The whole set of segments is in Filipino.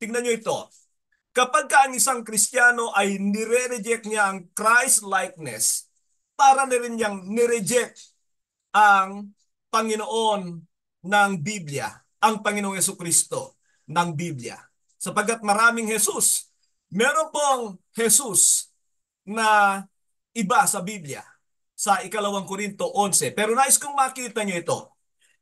tingnan nyo ito. Kapag ka ang isang Kristiyano ay nire-reject niya ang Christ-likeness, para na rin niyang nireject ang Panginoon ng Biblia, ang Panginoong Jesucristo ng Biblia. Sapagkat maraming Jesus. Meron pong Jesus na iba sa Biblia sa 2 Korinto 11. Pero nais kong makita nyo ito.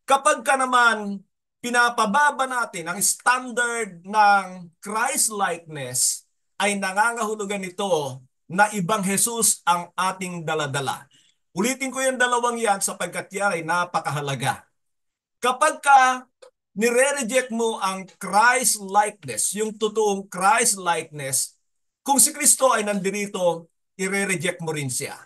Kapag ka naman pinapababa natin ang standard ng Christ-likeness, ay nangangahulugan ito na ibang Jesus ang ating daladala. Ulitin ko yung dalawang yan sapagkat yan ay napakahalaga. Kapag ka nire-reject mo ang Christ-likeness, yung totoong Christ-likeness, kung si Kristo ay nandirito, ire-reject mo rin siya.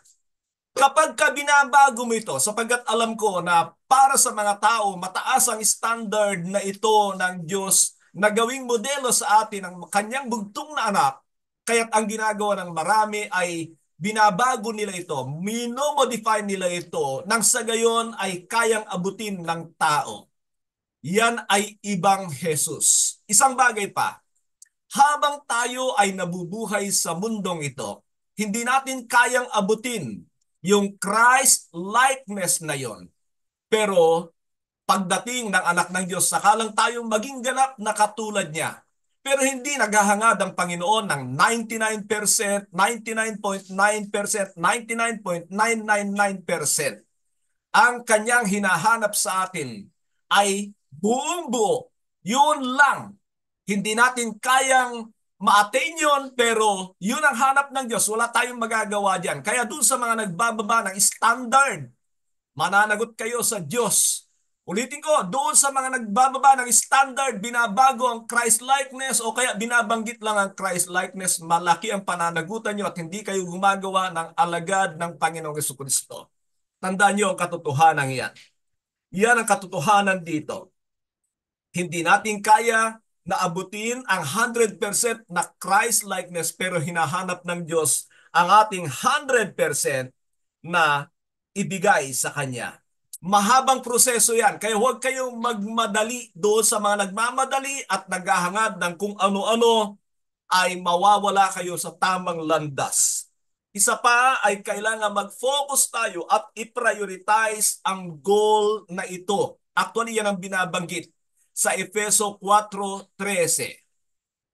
Kapag ka binabago mo ito, sapagkat alam ko na para sa mga tao, mataas ang standard na ito ng Diyos na gawing modelo sa atin ang kanyang bugtong na anak, kaya't ang ginagawa ng marami ay binabago nila ito, minomodify nila ito, nang sa gayon ay kayang abutin ng tao. Yan ay ibang Jesus. Isang bagay pa, habang tayo ay nabubuhay sa mundong ito, hindi natin kayang abutin yung Christ-likeness na yon. Pero pagdating ng anak ng Diyos, sakalang tayong maging ganap na katulad niya. Pero hindi naghahangad ang Panginoon ng 99%, 99.9%, 99.999%. Ang kanyang hinahanap sa atin ay buong buo. Yun lang. Hindi natin kayang ma-attain yun, pero yun ang hanap ng Diyos. Wala tayong magagawa dyan. Kaya dun sa mga nagbababa ng standard, mananagot kayo sa Diyos. Ulitin ko, doon sa mga nagbababa ng standard, binabago ang Christ-likeness o kaya binabanggit lang ang Christ-likeness, malaki ang pananagutan nyo at hindi kayo gumagawa ng alagad ng Panginoong Jesucristo. Tandaan nyo ang katotohanan yan. Yan ang katotohanan dito. Hindi natin kaya na abutin ang 100% na Christ-likeness pero hinahanap ng Diyos ang ating 100% na ibigay sa Kanya. Mahabang proseso yan. Kaya huwag kayong magmadali doon sa mga nagmamadali at naghahangad ng kung ano-ano ay mawawala kayo sa tamang landas. Isa pa ay kailangan mag-focus tayo at i-prioritize ang goal na ito. Actually, yan ang binabanggit sa Efeso 4:13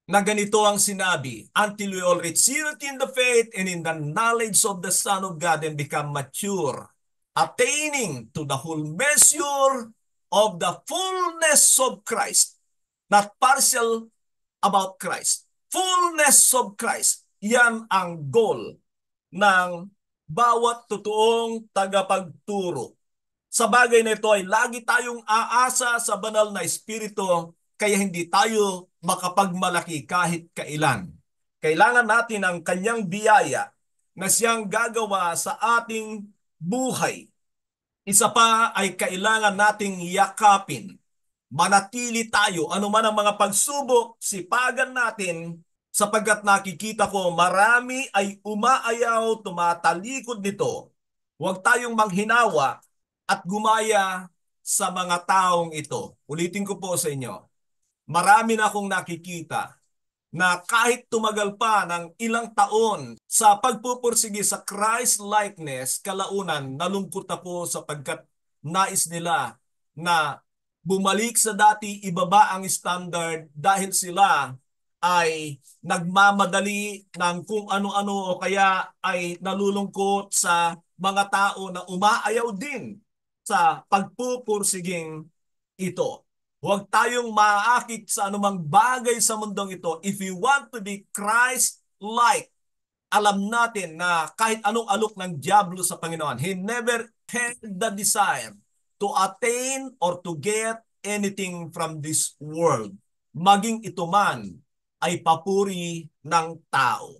na ganito ang sinabi, until we all reach unity in the faith and in the knowledge of the Son of God and become mature, attaining to the whole measure of the fullness of Christ. Not partial about Christ. Fullness of Christ. Yan ang goal ng bawat totoong tagapagturo. Sa bagay na ito ay lagi tayong aasa sa banal na Espiritu, kaya hindi tayo makapagmalaki kahit kailan. Kailangan natin ang kanyang biyaya na siyang gagawa sa ating buhay. Isa pa ay kailangan nating yakapin. Manatili tayo, anuman ang mga pagsubok, sipagan natin, sapagkat nakikita ko marami ay umaayaw, tumatalikod nito. Huwag tayong manghinawa at gumaya sa mga taong ito. Ulitin ko po sa inyo, marami na akong nakikita na kahit tumagal pa ng ilang taon sa pagpupursige sa Christ-likeness, kalaunan nalungkot ako sapagkat nais nila na bumalik sa dati, ibaba ang standard dahil sila ay nagmamadali ng kung ano-ano o kaya ay nalulungkot sa mga tao na umaayaw din sa pagpupursiging ito. Huwag tayong maaakit sa anumang bagay sa mundong ito. If we want to be Christ-like, alam natin na kahit anong alok ng diablo sa Panginoon, He never had the desire to attain or to get anything from this world. Maging ito man ay papuri ng tao.